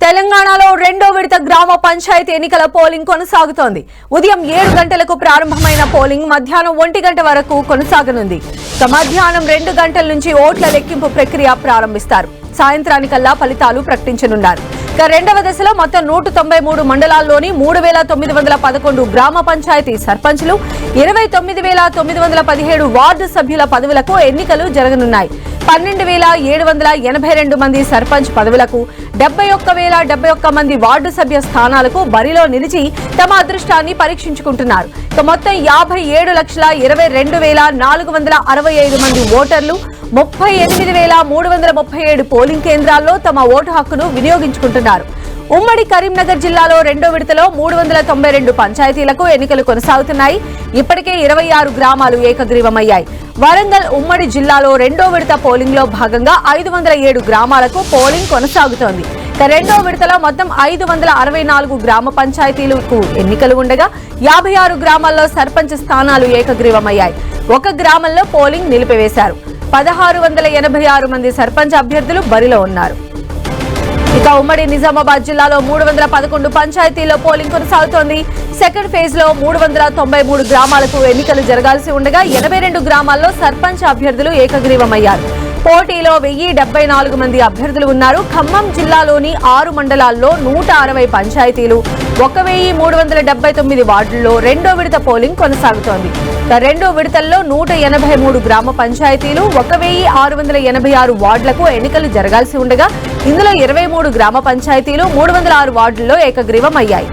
తెలంగాణలో రెండో విడత గ్రామ పంచాయతీ ఎన్నికల పోలింగ్ కొనసాగుతోంది. ఉదయం 7 గంటలకు ప్రారంభమైన పోలింగ్ మధ్యాహ్నం 1 గంట వరకు కొనసాగనుంది. మధ్యాహ్నం 2 గంటల నుంచి ఓట్ల లెక్కింపు ప్రక్రియ ప్రారంభిస్తారు. సాయంత్రానికల్లా ఫలితాలు ప్రకటించనున్నారు. రెండవ దశలో మొత్తం 193 మండలాల్లోని 3911 గ్రామ పంచాయతీ సర్పంచ్లు, 29917 వార్డు సభ్యుల పదవులకు ఎన్నికలు జరగనున్నాయి. 12782 మంది సర్పంచ్ పదవులకు, 71071 మంది వార్డు సభ్య స్థానాలకు బరిలో నిలిచి తమ అదృష్టాన్ని పరీక్షించుకుంటున్నారు. మొత్తం 57,22,465 మంది ఓటర్లు 38,337 పోలింగ్ కేంద్రాల్లో తమ ఓటు హక్కును వినియోగించుకుంటున్నారు. ఉమ్మడి కరీంనగర్ జిల్లాలో రెండో విడతలో 392 పంచాయతీలకు ఎన్నికలు కొనసాగుతున్నాయి. ఇప్పటికే 26 గ్రామాలు ఏకగ్రీవమయ్యాయి. వరంగల్ ఉమ్మడి జిల్లాలో రెండో విడత పోలింగ్ లో భాగంగా 507 గ్రామాలకు పోలింగ్ కొనసాగుతోంది. రెండో విడతలో మొత్తం 564 గ్రామ పంచాయతీలకు ఎన్నికలు ఉండగా 56 గ్రామాల్లో సర్పంచ్ స్థానాలు ఏకగ్రీవమయ్యాయి. ఒక గ్రామంలో పోలింగ్ నిలిపివేశారు. 1686 మంది సర్పంచ్ అభ్యర్థులు బరిలో ఉన్నారు. ఇక ఉమ్మడి నిజామాబాద్ జిల్లాలో 311 పంచాయతీల్లో పోలింగ్ కొనసాగుతోంది. సెకండ్ ఫేజ్ లో 393 గ్రామాలకు ఎన్నికలు జరగాల్సి ఉండగా 82 గ్రామాల్లో సర్పంచ్ అభ్యర్థులు ఏకగ్రీవమయ్యారు. పోటీలో 1074 మంది అభ్యర్థులు ఉన్నారు. ఖమ్మం జిల్లాలోని 6 మండలాల్లో 160 పంచాయతీలు, 1379 వార్డుల్లో రెండో విడత పోలింగ్ కొనసాగుతోంది. రెండో విడతల్లో 183 గ్రామ పంచాయతీలు, 1686 వార్డులకు ఎన్నికలు జరగాల్సి ఉండగా ఇందులో 23 గ్రామ పంచాయతీలు, 306 వార్డుల్లో ఏకగ్రీవం అయ్యాయి.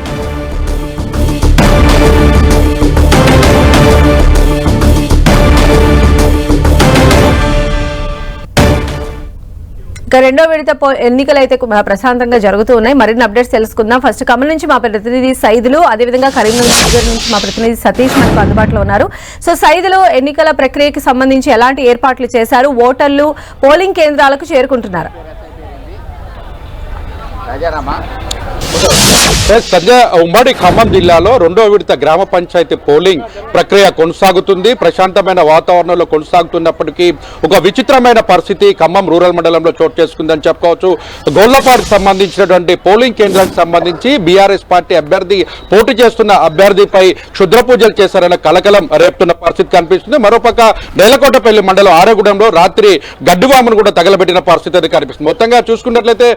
రెండో విడత ఎన్నికలు అయితే ప్రశాంతంగా జరుగుతూ ఉన్నాయి. మరిన్ని అప్డేట్స్ తెలుసుకుందాం. ఫస్ట్ ఖమ్మం నుంచి మా ప్రతినిధి సైదులు, అదేవిధంగా కరీంనగర్ నుంచి మా ప్రతినిధి సతీష్ మనకు అందుబాటులో ఉన్నారు. సో సైదులు, ఎన్నికల ప్రక్రియకి సంబంధించి ఎలాంటి ఏర్పాట్లు చేశారు? ఓటర్లు పోలింగ్ కేంద్రాలకు చేరుకుంటున్నారు. ఉమ్మడి ఖమ్మం జిల్లాలో రెండో విడత గ్రామ పంచాయతీ పోలింగ్ ప్రక్రియ కొనసాగుతుంది. ప్రశాంతమైన వాతావరణంలో కొనసాగుతున్నప్పటికీ ఒక విచిత్రమైన పరిస్థితి ఖమ్మం రూరల్ మండలంలో చోటు చేసుకుందని చెప్పుకోవచ్చు. గోళ్లపాడుకు సంబంధించినటువంటి పోలింగ్ కేంద్రానికి సంబంధించి బీఆర్ఎస్ పార్టీ అభ్యర్థి పోటీ చేస్తున్న అభ్యర్థిపై క్షుద్ర పూజలు చేశారన్న కలకలం రేపుతున్న పరిస్థితి కనిపిస్తుంది. మరోపక్క నేలకోటపల్లి మండలం ఆరేగూడెంలో రాత్రి గడ్డువామును కూడా తగలబెట్టిన పరిస్థితి కనిపిస్తుంది. మొత్తంగా చూసుకున్నట్లయితే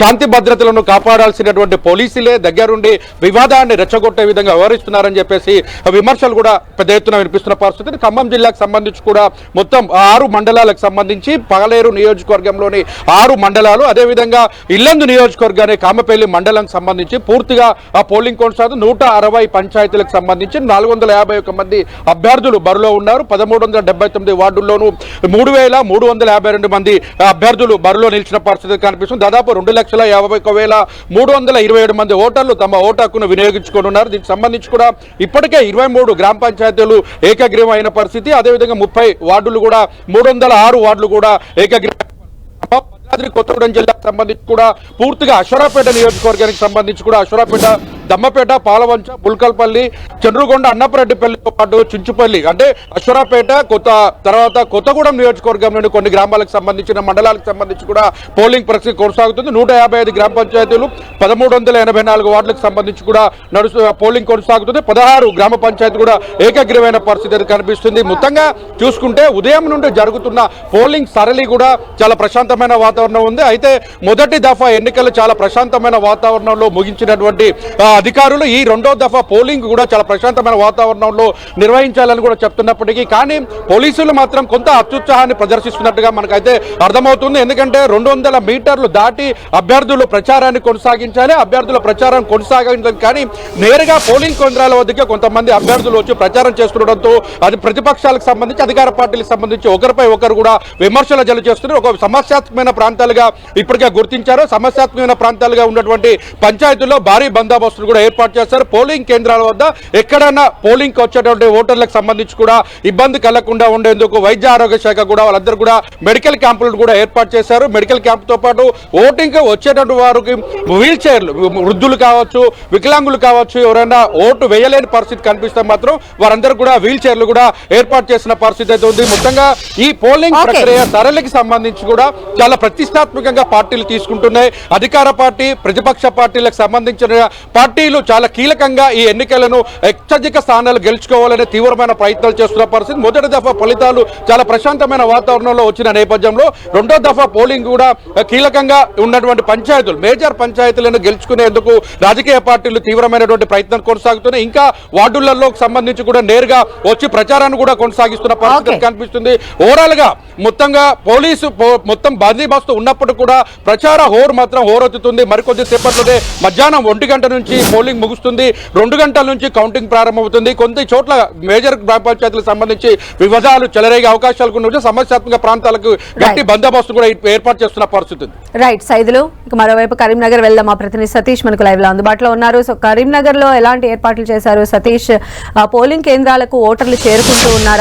శాంతి భద్రతలను కాపాడాల్సినటువంటి పోలీసులే దగ్గరుండి వివాదాన్ని రెచ్చగొట్టే విధంగా వ్యవహరిస్తున్నారని చెప్పేసి విమర్శలు కూడా పెద్ద ఎత్తున వినిపిస్తున్న పరిస్థితి. ఖమ్మం జిల్లాకు సంబంధించి కూడా మొత్తం 6 మండలాలకు సంబంధించి పాలేరు నియోజకవర్గంలోని 6 మండలాలు, అదేవిధంగా ఇల్లందు నియోజకవర్గాన్ని కామపల్లి మండలం సంబంధించి పూర్తిగా ఆ పోలింగ్ కొనసాగుతుంది. 160 పంచాయతీలకు సంబంధించి 451 మంది అభ్యర్థులు బరిలో ఉన్నారు. 1379 వార్డుల్లోనూ 3352 మంది అభ్యర్థులు బరిలో నిలిచిన పరిస్థితి కనిపిస్తుంది. దాదాపు 2,51,327 మంది ఓటర్లు తమ ఓటు హక్కును వినియోగించుకుంటున్నారు. దీనికి సంబంధించి కూడా ఇప్పటికే 23 గ్రామ పంచాయతీలు ఏకగ్రీవం అయిన పరిస్థితి. అదేవిధంగా 30 వార్డులు కూడా 306 వార్డులు కూడా ఏకగ్రీవం. కొత్తగూడెం జిల్లాకు సంబంధించి కూడా పూర్తిగా అశ్వరాపేట నియోజకవర్గానికి సంబంధించి కూడా అశ్వరాపేట, దమ్మపేట, పాలవంచ, బుల్కల్పల్లి, చంద్రుగొండ, అన్నపరెడ్డిపల్లితో పాటు చించుపల్లి అంటే అశ్వరాపేట, తర్వాత కొత్తగూడెం నియోజకవర్గంలోని కొన్ని గ్రామాలకు సంబంధించిన మండలాలకు సంబంధించి కూడా పోలింగ్ ప్రక్రియ కొనసాగుతుంది. 155 గ్రామ పంచాయతీలు, 1384 వార్డులకు సంబంధించి కూడా పోలింగ్ కొనసాగుతుంది. 16 గ్రామ పంచాయతీ కూడా ఏకగ్రీవమైన పరిస్థితి కనిపిస్తుంది. మొత్తంగా చూసుకుంటే ఉదయం నుండి జరుగుతున్న పోలింగ్ సరళి కూడా చాలా ప్రశాంతమైన వాతావరణం ఉంది. అయితే మొదటి దఫా ఎన్నికలు చాలా ప్రశాంతమైన వాతావరణంలో ముగించినటువంటి అధికారులు ఈ రెండో దఫా పోలింగ్ కూడా చాలా ప్రశాంతమైన వాతావరణంలో నిర్వహించాలని కూడా చెప్తున్నప్పటికీ కానీ పోలీసులు మాత్రం కొంత అత్యుత్సాహాన్ని ప్రదర్శిస్తున్నట్టుగా మనకైతే అర్థమవుతుంది. ఎందుకంటే 200 మీటర్లు దాటి అభ్యర్థులు ప్రచారాన్ని కొనసాగించాలి. అభ్యర్థుల ప్రచారం కొనసాగించాలి కానీ నేరుగా పోలింగ్ కేంద్రాల వద్దకే కొంతమంది అభ్యర్థులు వచ్చి ప్రచారం చేస్తుండడంతో అది ప్రతిపక్షాలకు సంబంధించి, అధికార పార్టీలకు సంబంధించి ఒకరిపై ఒకరు కూడా విమర్శలు జలు చేస్తున్నారు. ఒక సమస్యాత్మకమైన ప్రాంతాలుగా ఇప్పటికే గుర్తించారు. సమస్యాత్మకమైన ప్రాంతాలుగా ఉన్నటువంటి పంచాయతీల్లో భారీ బందోబస్తు కూడా ఏర్పాటు చేస్తారు. పోలింగ్ కేంద్రాల వద్ద ఎక్కడైనా పోలింగ్ కి వచ్చేటువంటి ఓటర్లకు సంబంధించి కూడా ఇబ్బంది కలగకుండా ఉండేందుకు వైద్య ఆరోగ్య శాఖ కూడా వాళ్ళందరూ కూడా మెడికల్ క్యాంపులను కూడా ఏర్పాటు చేశారు. మెడికల్ క్యాంప్ తో పాటు ఓటింగ్ వచ్చేటువంటి వారికి వీల్ చైర్లు, వృద్ధులు కావచ్చు, వికలాంగులు కావచ్చు, ఎవరైనా ఓటు వేయలేని పరిస్థితి కనిపిస్తే మాత్రం వారందరూ కూడా వీల్ చైర్లు కూడా ఏర్పాటు చేసిన పరిస్థితి అయితే ఉంది. మొత్తంగా ఈ పోలింగ్ ప్రక్రియ సరళికి సంబంధించి కూడా చాలా ప్రతిష్టాత్మకంగా పార్టీలు తీసుకుంటున్నాయి. అధికార పార్టీ, ప్రతిపక్ష పార్టీలకు సంబంధించిన పార్టీలు చాలా కీలకంగా ఈ ఎన్నికలను అత్యధిక స్థానాలు గెలుచుకోవాలనే తీవ్రమైన ప్రయత్నాలు చేస్తున్న పరిస్థితి. మొదటి దఫా ఫలితాలు చాలా ప్రశాంతమైన వాతావరణంలో వచ్చిన నేపథ్యంలో రెండో దఫా పోలింగ్ కూడా కీలకంగా ఉన్నటువంటి పంచాయతీలు, మేజర్ పంచాయతీలను గెలుచుకునేందుకు రాజకీయ పార్టీలు తీవ్రమైనటువంటి ప్రయత్నం కొనసాగుతున్నాయి. ఇంకా వార్డులలో సంబంధించి కూడా నేరుగా వచ్చి ప్రచారాన్ని కూడా కొనసాగిస్తున్న పరిస్థితి కనిపిస్తుంది. ఓవరాల్ గా మొత్తంగా పోలీసు మొత్తం బందోబస్తు ఉన్నప్పుడు కూడా ప్రచార హోరు మాత్రం హోరెత్తుతుంది. మరికొద్ది సేపట్లోనే మధ్యాహ్నం 1 గంట నుంచి పోలింగ్ ముగుస్తుంది. 2 గంటల నుంచి కౌంటింగ్ ప్రారంభమవుతుంది. కొన్ని చోట్ల మేజర్ గ్రామ పంచాయతీలకు సంబంధించి వివాదాలు చెలరేగే అవకాశాలు కూడా సమస్యాత్మక ప్రాంతాలకు గట్టి బందోబస్తు కూడా ఏర్పాటు చేస్తున్న పరిస్థితి. రైట్ సైదులు. ఇక మరోవైపు కరీంనగర్ వెళ్దాం. మా ప్రతినిధి సతీష్ మనకు లైవ్ లో అందుబాటులో ఉన్నారు. సో కరీంనగర్ లో ఎలాంటి ఏర్పాట్లు చేశారు సతీష్? పోలింగ్ కేంద్రాలకు ఓటర్లు చేరుకుంటూ ఉన్నారా?